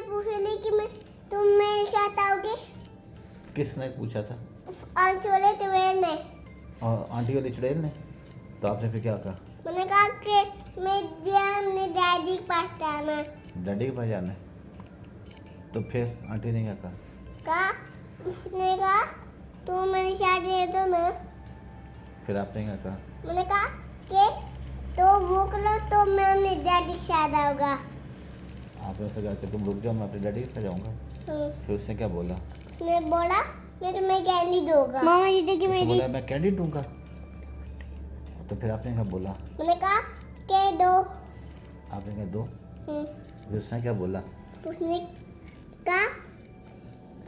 पूछ ली कि मैं तुम मेरे साथ आओगे। किसने पूछा था? और छोले तुवेल ने। और आंटी वाली चुड़ैल ने? तो आपने फिर क्या कहा? मैंने कहा कि मैं अपने डैडी के पास जाना। डैडी के पास जाना है? तो फिर आंटी ने क्या कहा? उसने कहा तू मेरे साथ दे दो ना। फिर आपने क्या कहा? मैंने कहा कि तो भूख लो तो मैं अपने डैडी के साथ आऊँगा। आपने उससे कहा कि तुम रुक जाओ, मैं अपने डैडी के साथ जाऊँगा। फिर उसने क्या बोला? उसने बोला मैं तुम्हें कैंडी दूंगा। मामा ये देखिए उसने मेरी। बोला मैं कैंडी दूंगा। तो फिर आपने क्या बोला? मैंने कहा के दो। आपने क्या दो? फिर उसने क्या बोला? उसने कहा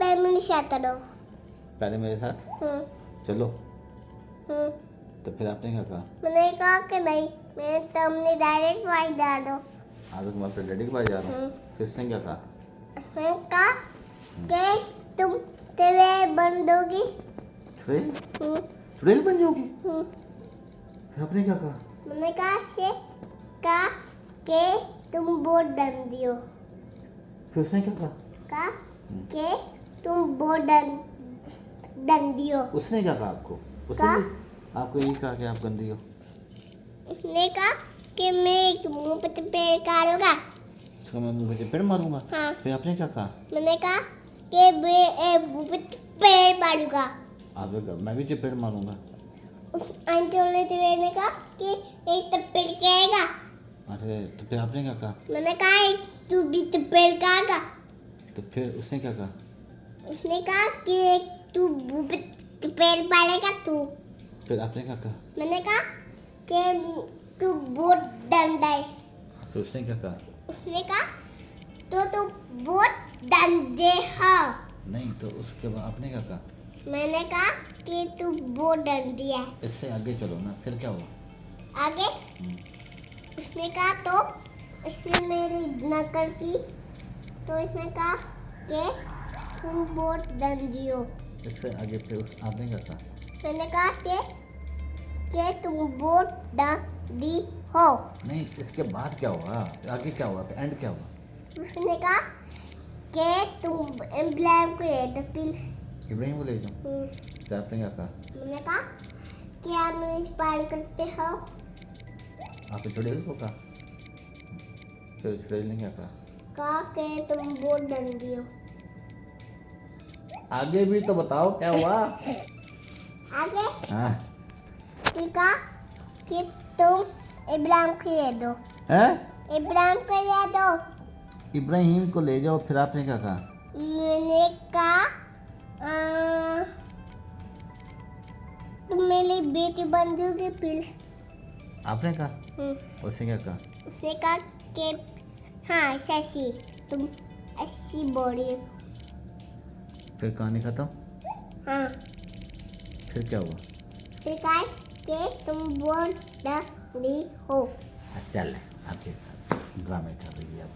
पहले मेरे साथ दो। पहले मेरे साथ चलो। तो फिर आपने क्या कहा? मैंने कहा कि नहीं, मैं तुमने डायरेक्ट वाई डाल दो। आज तो मैं अपने डैडी के पास जा रहा हूँ। फिर उसने क्या कहा? मैंने कहा कि तुम तेरे बन दोगी। चुड़ैल? चुड़ैल बन जाओगी? फिर आपने क्या कहा? मैंने कहा कि तुम बहुत डंडी हो। फिर उसने क्या कहा? कहा कि तुम बहुत डंडी हो। उसने क्या कहा आपको? उसने कहा? भी आपको यही कहा कि आप गंदी हो? उसने कहा कि मैं एक मुंह पे पेड़ काटूंगा। उसका मैं मुंह पे पेड़ मारूंगा? हाँ। फिर आपने क्या कहा? मैंने कहा कि मैं एक मुंह पे पेड़ मारूंगा। आपने कहा मैं भी चपेड़ मारूंगा। आंटी ने कहा कि एक तपेड़ कहेगा। अरे तो फिर आपने क्या कहा? मैंने कहा तू भी तपेड़ कहेगा। तो फिर उसने क्या कहा? उसने कहा कि तू मुंह पे तपेड़ मारेगा तू। फिर आपने क्या कहा? मैंने कहा कि तू बहुत डंडा है। फिर उसने क्या कहा? उसने कहा तो तू बहुत डंडे हो। नहीं तो उसके बाद आपने क्या कहा? मैंने कहा कि तू बहुत डंडी है। इससे आगे चलो ना। फिर क्या हुआ? आगे उसने कहा तो इसने मेरी नकल की तो इसने कहा कि तुम बहुत डंडी हो। इससे आगे फिर आपने क्या कहा? मैंने कहा कि तुम बहुत डंडी हो। नहीं इसके बाद क्या हुआ? आगे क्या हुआ? फिर एंड क्या हुआ? उसने कहा कि तुम एम्ब्लैम को ये तो पिल। इब्राहिम को ले जाओ। फिर आपने क्या कहा? मैंने कहा कि आप मुझे इंस्पायर करते हो। आपने चुड़ैल को कहा? फिर चुड़ैल ने क्या कहा? कहा कि तुम बहुत डंडी हो। आगे भी तो बताओ क्या हुआ? आगे हाँ। कहा कि तुम इब्राहिम को ये दो। हैं? इब्राहिम को ये दो। इब्राहिम को ले जाओ। फिर आपने क्या कहा? मैंने कहा तुम मेरी बेटी बन जाओगी फिर। आपने कहा? उसने क्या कहा? उसने कहा कि हाँ शशि तुम ऐसी बॉडी। फिर कहानी खत्म? हाँ। फिर क्या हुआ? फिर कहा कि तुम बहुत डंडी हो। चल आपके ड्रामे कर रही है अब।